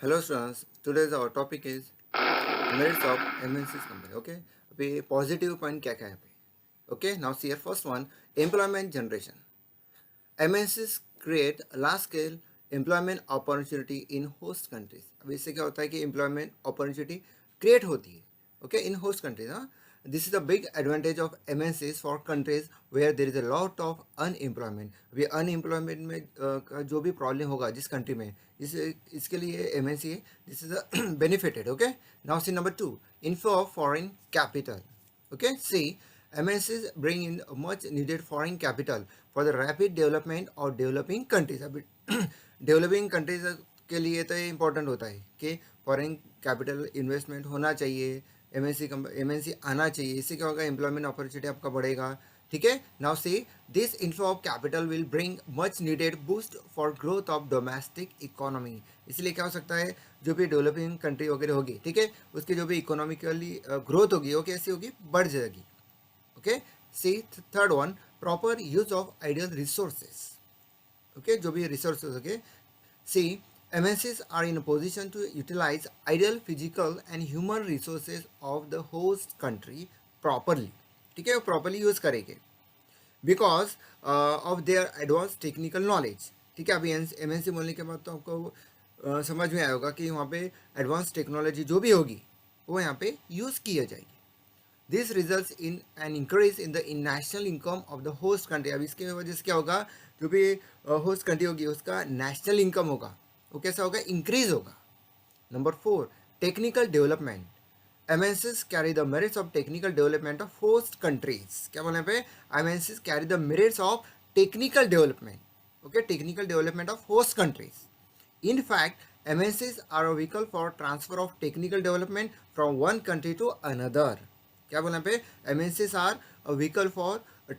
Hello students, today's our topic is merits of MNC's company. Okay, अभी positive point क्या क्या है अभी? Okay, now see here first one, employment generation. MNCs create large scale employment opportunity in host countries. अब इससे क्या होता है कि employment opportunity create होती है. Okay, in host countries. हाँ, this is a big advantage of MNCs for countries where there is a lot of unemployment. अभी unemployment में का जो भी प्रॉब्लम होगा जिस कंट्री में इसके लिए MNC this is a benefited. Okay, now see number two, inflow of foreign capital. Okay, see MNCs bring in much needed foreign capital for the rapid development of developing countries. अभी developing countries के लिए तो ये important होता है कि foreign capital investment होना चाहिए, एमएनसी आना चाहिए. इससे क्या होगा, एम्प्लॉयमेंट अपॉर्चुनिटी आपका बढ़ेगा. ठीक है, now see this inflow of capital will bring much needed boost for growth of domestic economy. इसलिए क्या हो सकता है, जो भी डेवलपिंग कंट्री वगैरह होगी, ठीक है, उसकी जो भी इकोनॉमिकली ग्रोथ होगी वो कैसी होगी, बढ़ जाएगी. Okay, see third one, proper use of ideal resources. Okay, जो भी रिसोर्सेज होंगे, सी MNCs are in a position to utilize ideal physical and human resources of the host country properly. ठीक है, वो प्रॉपरली यूज़ करेंगे because of their advance technical knowledge. ठीक है, अभी MNC बोलने के बाद तो आपको समझ में आया होगा कि वहाँ पे एडवांस टेक्नोलॉजी जो भी होगी वो यहाँ पे यूज़ किया जाएगी. This result in an increase in the national income of the host country. अब इसके वजह से क्या होगा, जो भी होस्ट कंट्री होगी उसका नेशनल इनकम होगा वो कैसा होगा, इंक्रीज होगा. Number four, technical development. MNCs carry the merits of technical development of host countries. क्या बोलने पे, MNCs carry the merits of technical development. Okay, technical development of host countries. In fact, MNCs are a vehicle for transfer of technical development from one country to another. क्या बोलना पे, MNCs are a vehicle for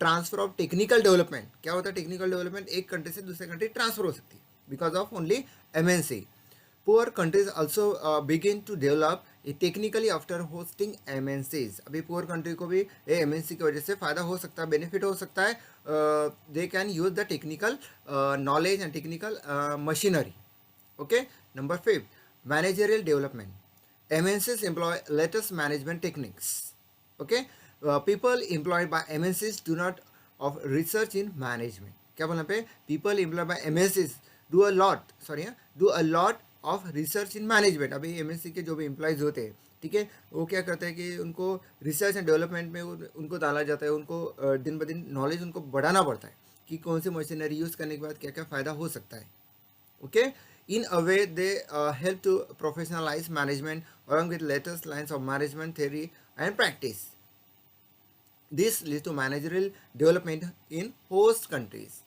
transfer of technical development. क्या होता है technical development, एक country से दूसरे country transfer हो सकती है because of only MNC. Poor countries also begin to develop technically after hosting MNCs. अभी पुअर कंट्री को भी MNC की वजह से फ़ायदा हो सकता है, बेनिफिट हो सकता है. They can use the technical knowledge and technical machinery. Okay, number 5, managerial development. MNCs employ latest management techniques. Okay, people employed by MNCs do not of research in management. क्या बोलना पे, people employed by MNCs do a lot, sorry, do a lot of research in management. अभी MNC के जो भी employees होते हैं, ठीक है, वो क्या करते हैं कि उनको रिसर्च एंड डेवलपमेंट में उनको डाला जाता है. उनको दिन ब दिन नॉलेज उनको बढ़ाना पड़ता है कि कौन सी मशीनरी यूज़ करने के बाद क्या क्या फ़ायदा हो सकता है. Okay, in a way they help to professionalize management along with latest lines of management theory and practice. This leads to managerial development in host countries.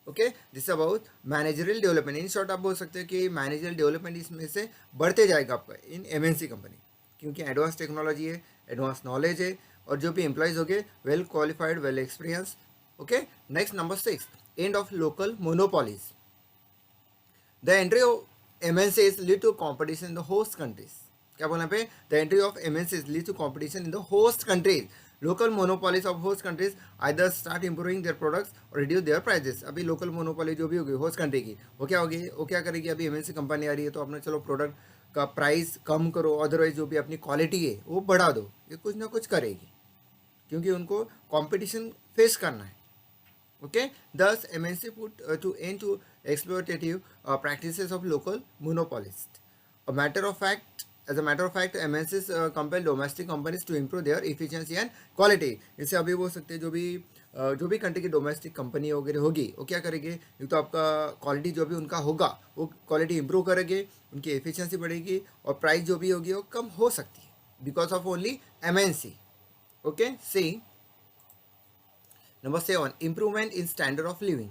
Okay, this is about managerial development. In short आप बोल सकते हैं कि managerial development इसमें से बढ़ते जाएगा आपका इन MNC कंपनी, क्योंकि एडवांस टेक्नोलॉजी है, एडवांस नॉलेज है, और जो भी एम्प्लॉयज़ हो गए well qualified, well experience. Okay, next number 6, end of local monopolies. The entry of MNCs lead to competition in the host countries. क्या बोलना पे, the entry of MNCs lead to competition in the host countries. Local monopolies of host countries either start improving their products or reduce their prices. अभी local monopoly जो भी होगी host country की, वो क्या होगी, वो क्या करेगी, अभी MNC कंपनी आ रही है तो अपना चलो प्रोडक्ट का प्राइस कम करो, अदरवाइज जो भी अपनी क्वालिटी है वो बढ़ा दो. ये कुछ ना कुछ करेगी क्योंकि उनको कंपटीशन फेस करना है. Okay, thus MNC put to end to exploitative practices of local monopolists. As a matter of fact, MNCs compel domestic companies to improve their efficiency and quality. इससे अभी बोल सकते हैं जो भी कंट्री की डोमेस्टिक कंपनी वगैरह होगी वो क्या करेंगे, एक तो आपका क्वालिटी जो भी उनका होगा वो क्वालिटी इंप्रूव करेंगे, उनकी एफिशिएंसी बढ़ेगी और प्राइस जो भी होगी वो कम हो सकती है because of only MNC. Okay, see Number 7, improvement in standard of living.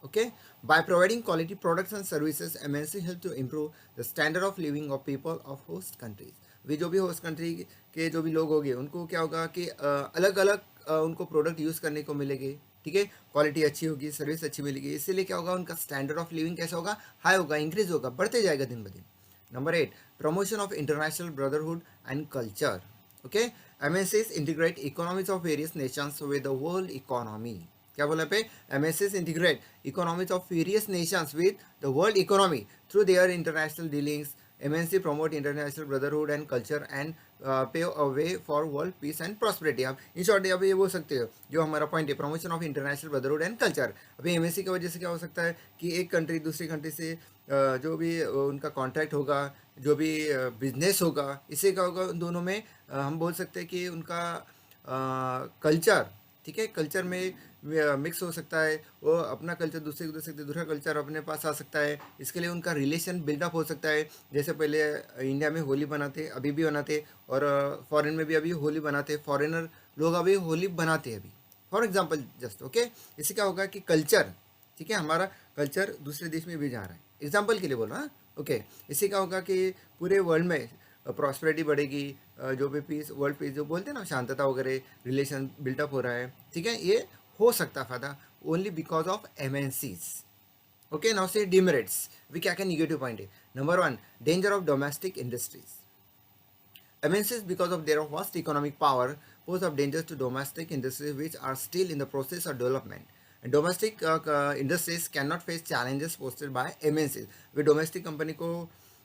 Okay, by providing quality products and services, MNC help to improve the standard of living of people of host countries. वे जो भी host country के जो भी लोग होंगे उनको क्या होगा कि अलग अलग उनको प्रोडक्ट यूज़ करने को मिलेंगे. ठीक है, क्वालिटी अच्छी होगी, सर्विस अच्छी मिलेगी, इसीलिए क्या होगा, उनका स्टैंडर्ड ऑफ लिविंग कैसा होगा, हाई होगा, इंक्रीज होगा, बढ़ते जाएगा दिन ब दिन. Number 8, promotion of international brotherhood and culture. Okay, MNCs integrate economies of various nations with the world economy. क्या बोला पे, MNCs integrate economies of various nations with the world economy through their international dealings, MNC promote international brotherhood and culture and pave a way for world peace and prosperity. आप in short आप ये बोल सकते हो जो हमारा point है, promotion of international brotherhood and culture. अभी MNC की वजह से क्या हो सकता है कि एक कंट्री दूसरी कंट्री से जो भी उनका कॉन्ट्रैक्ट होगा, जो भी बिजनेस होगा, इससे क्या होगा, उन दोनों में हम बोल सकते हैं कि उनका कल्चर, ठीक है, कल्चर में मिक्स हो सकता है, वो अपना कल्चर दूसरे को दे सकते, दूसरा कल्चर अपने पास आ सकता है, इसके लिए उनका रिलेशन बिल्डअप हो सकता है। जैसे पहले इंडिया में होली बनाते, अभी भी बनाते, और फॉरेन में भी अभी होली बनाते, फॉरेनर लोग अभी होली बनाते हैं अभी, फॉर एग्जाम्पल जस्ट, ओके। इससे क्या होगा कि कल्चर, ठीक है, हमारा कल्चर दूसरे देश में भी जा रहा है, एग्जाम्पल के लिए बोल रहा हूँ, ओके। इससे क्या होगा कि पूरे वर्ल्ड में प्रॉस्पेरिटी बढ़ेगी, जो भी पीस, वर्ल्ड पीस जो बोलते हैं ना, शांतता वगैरह, रिलेशन बिल्टअप हो रहा है, ठीक है, ये हो सकता है फ़ायदा only because of MNCs। Okay, now से डिमेरिट्स, भी क्या क्या निगेटिव पॉइंट है। Number 1, danger of domestic industries. MNCs, because of their vast economic power, pose of dangers to domestic industries which are still in the process of development. And domestic industries cannot face challenges posed by MNCs. Way domestic company को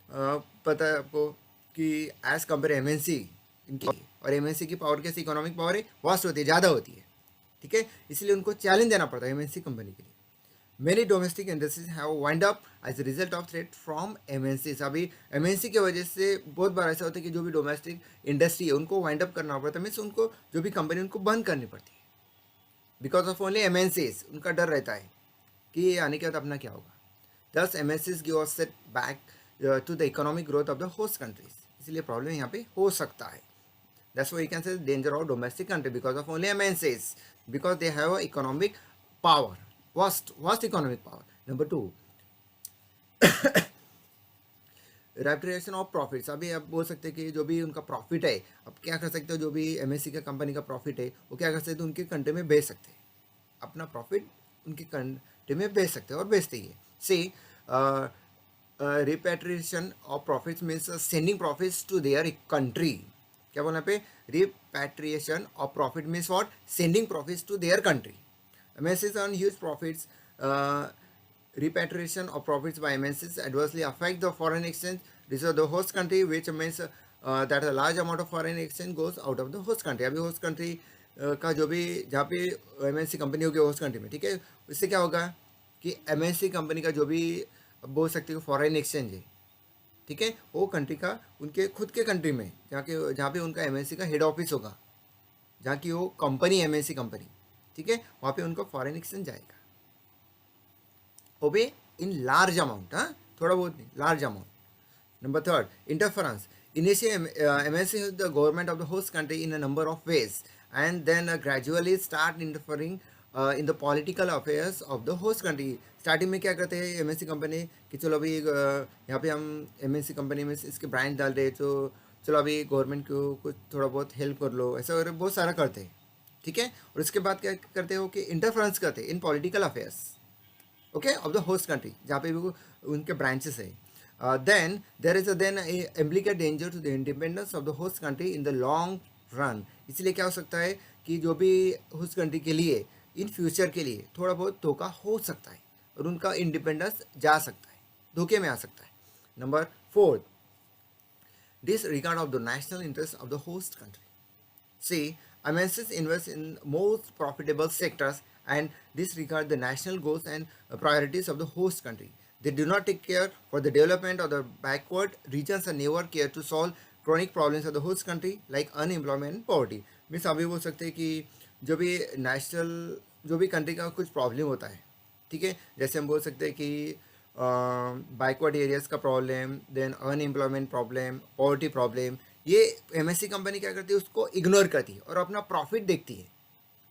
पता है आपको कि as compare MNC इनकी, और MNC की power कैसी, economic power है, वास्ट होती है, ज़्यादा होती है, ठीक है, इसलिए उनको चैलेंज देना पड़ता है MNC कंपनी के लिए। Many domestic industries have wind up as a result of threat from MNCs. अभी MNC की वजह से बहुत बार ऐसा होता है कि जो भी डोमेस्टिक इंडस्ट्री है उनको वाइंड अप करना पड़ता है, मीन्स उनको जो भी कंपनी उनको बंद करनी पड़ती है, बिकॉज ऑफ ओनली MNCs। उनका डर रहता है कि ये आने के बाद अपना क्या होगा। दस MNCs give a set back to the economic growth of the host countries, इसलिए प्रॉब्लम यहाँ पे हो सकता है। That's why you can say danger of domestic country because of only MNCs, because they have a economic power, vast economic power. Number 2, reputation of profits. अभी आप बोल सकते हैं कि जो भी उनका प्रॉफिट है, अब क्या कर सकते हो, जो भी MNC का कंपनी का प्रॉफिट है वो क्या कर सकते हैं, उनके कंट्री में बेच सकते हैं, अपना प्रॉफिट उनके कंट्री में बेच सकते हैं और बेचते ही है। C repatriation of profits means sending profits to their country. क्या बोलना पे, repatriation of profit means what, sending profits to their country. MNCs earn huge profits. Repatriation of profits by MNCs adversely affect the foreign exchange reserve of the host country, which means that a large amount of foreign exchange goes out of the host country. अभी host country का जो भी, जहाँ पे MNC company होगी host country में, ठीक है, इससे क्या होगा कि MNC कंपनी का जो भी बोल सकते हो फॉरेन एक्सचेंज है, ठीक है, वो कंट्री का उनके खुद के कंट्री में, जहाँ पे उनका MNC का हेड ऑफिस होगा, जहाँ की वो कंपनी MNC कंपनी, ठीक है, वहाँ पे उनको फॉरेन एक्सचेंज जाएगा, वो भी इन लार्ज अमाउंट, हाँ, थोड़ा बहुत नहीं, large amount. Number 3, interference. Initially MNC help the government of the host country in a number of ways and then gradually start interfering in the political affairs of the host country. Starting में क्या करते हैं MNC company कि चलो अभी यहाँ पे हम MNC कंपनी में इसके ब्रांड डाल रहे, तो चलो अभी गवर्नमेंट को कुछ थोड़ा बहुत हेल्प कर लो, ऐसा वगैरह बहुत सारा करते हैं, ठीक है। और उसके बाद क्या करते हो कि इंटरफेरेंस करते हैं in political affairs, okay, of the host country, जहाँ पे भी उनके ब्रांचेस है। Then there is then implicate danger to the independence of the host country in the long run. इसलिए क्या हो सकता है कि जो भी होस्ट कंट्री के लिए इन फ्यूचर के लिए थोड़ा बहुत धोखा हो सकता है और उनका इंडिपेंडेंस जा सकता है, धोखे में आ सकता है। Number 4, disregard of the national interest of the host country. See, MNCs invest in most profitable sectors and disregard the national goals and priorities of the host country. They do not take care for the development of the backward regions and never care to solve chronic problems of the host country like unemployment and poverty. Means अभी बोल सकते हैं कि जो भी national, जो भी country का कुछ प्रॉब्लम होता है, ठीक है, जैसे हम बोल सकते हैं कि बैकवर्ड एरियाज़ का problem, then unemployment problem, poverty problem, ये MNC कंपनी क्या करती है, उसको इग्नोर करती है और अपना प्रॉफिट देखती है।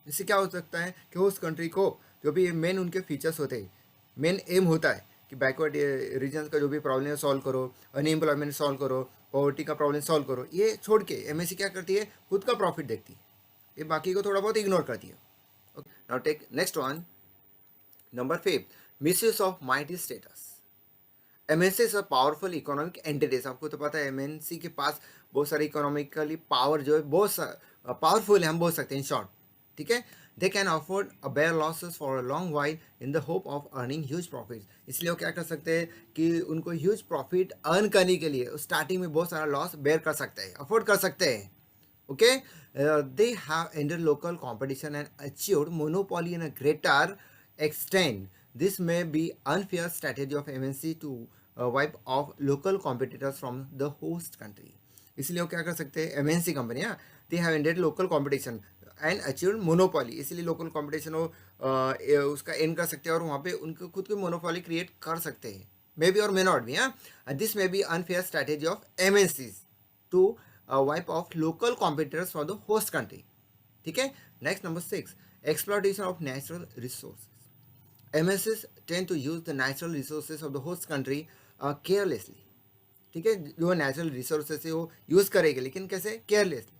इससे क्या हो सकता है कि उस कंट्री को जो भी मेन उनके फीचर्स होते हैं, मेन एम होता है कि बैकवर्ड रीजन का जो भी प्रॉब्लम है सॉल्व करो, अनएम्प्लॉयमेंट सॉल्व करो, पॉवर्टी का प्रॉब्लम सॉल्व करो, ये छोड़ के MNC क्या करती है, खुद का प्रॉफिट देखती है, ये बाकी को थोड़ा बहुत इग्नोर करती है। Okay, now take next one, number 5, misuse of mighty status. MNC is a powerful economic entities. आपको तो पता है MNC के पास बहुत सारी इकोनॉमिकली पावर जो है बहुत पावरफुल है, हम बोल सकते हैं इन शॉर्ट, ठीक है। They can afford a bear losses for a long while in the hope of earning huge profit. इसलिए वो क्या कर सकते हैं कि उनको ह्यूज प्रॉफिट अर्न करने के लिए स्टार्टिंग में बहुत सारा लॉस बेयर कर सकते हैं, अफोर्ड कर सकते हैं। Okay, they have entered local competition and achieved monopoly in a greater extent. This may be unfair strategy of MNC to wipe off local competitors from the host country. इसलिए वो क्या कर सकते हैं, MNC कंपनियाँ, they have entered local competition and achieved monopoly, इसलिए local competition वो उसका एंड कर सकते हैं और वहाँ पे उनको खुद की मोनोपोली क्रिएट कर सकते हैं, मे बी और मे नॉट बी। हाँ, this may be unfair strategy of MNCs to wipe off local competitors for the host country। ठीक है, next number 6, exploitation of natural resources। MSs tend to use the natural resources of the host country carelessly। ठीक है, जो natural resources है वो use करेगी, लेकिन कैसे, केयरलेसली।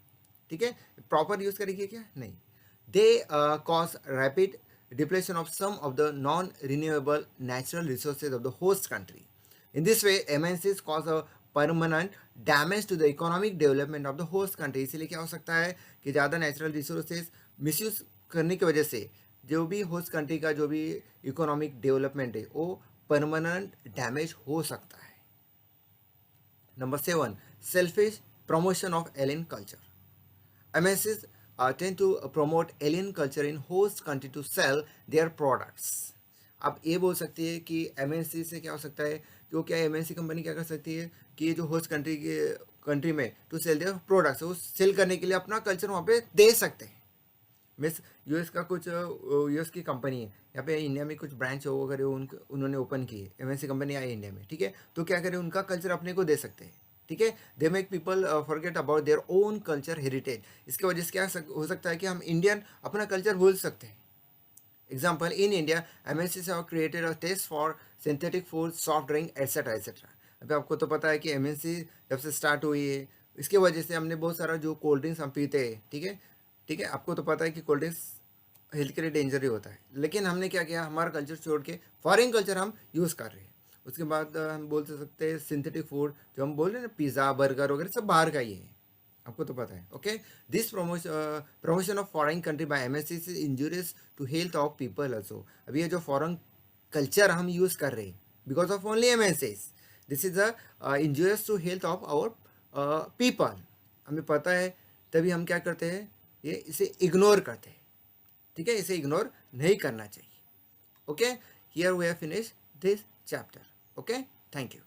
ठीक है, प्रॉपर यूज़ करेगी क्या, नहीं। They cause rapid depletion of some of the non renewable natural resources of the host country. In this way MNCs cause a permanent damage to the economic development of the host country. इसीलिए क्या हो सकता है कि ज़्यादा natural resources misuse करने की वजह से जो भी होस्ट कंट्री का जो भी इकोनॉमिक डेवलपमेंट है वो परमानेंट डैमेज हो सकता है। Number 7, selfish promotion of alien culture। MNCs tend to promote alien culture in host country to sell their products। अब ये बोल सकती है कि MNC से क्या हो सकता है, क्यों क्या MNC कंपनी क्या कर सकती है कि ये जो होस्ट कंट्री में टू सेल देयर प्रोडक्ट्स, वो सेल करने के लिए अपना कल्चर वहाँ पे दे सकते हैं। मिस यूएस का कुछ यूएस की कंपनी है, यहाँ पे इंडिया में कुछ ब्रांच वगैरह उन्होंने ओपन किए, MNC कंपनी आई इंडिया में। ठीक है, तो क्या करें, उनका कल्चर अपने को दे सकते हैं। ठीक है, they make people forget about their own culture heritage. इसकी वजह से क्या हो सकता है कि हम इंडियन अपना कल्चर भूल सकते हैं। Example, in India MNCs have created a taste for synthetic food, soft drink etcetera etcetera. अभी आपको तो पता है कि MNC जब से स्टार्ट हुई है, इसके वजह से हमने बहुत सारा जो कोल्ड ड्रिंक्स हम पीते हैं, ठीक है, ठीक है, आपको तो पता है कि कोल्ड ड्रिंक्स हेल्थ के लिए डेंजर ही होता है, लेकिन हमने क्या किया, हमारा कल्चर छोड़ के फॉरेन कल्चर हम यूज़ कर रहे हैं। उसके बाद हम बोल सकते हैं सिंथेटिक फूड, जो हम बोल रहे हैं ना, पिज़्ज़ा बर्गर वगैरह सब बाहर का ही है, आपको तो पता है। Okay, this promotion of foreign country by MNCs is injurious to health of people also. अभी ये जो फॉरेन कल्चर हम यूज़ कर रहे हैं because of only MNCs, this is injurious to health of our people. हमें पता है, तभी हम क्या करते हैं, ये इसे इग्नोर करते हैं। ठीक है, इसे इग्नोर नहीं करना चाहिए। Okay, here we have finish this chapter. Okay, thank you.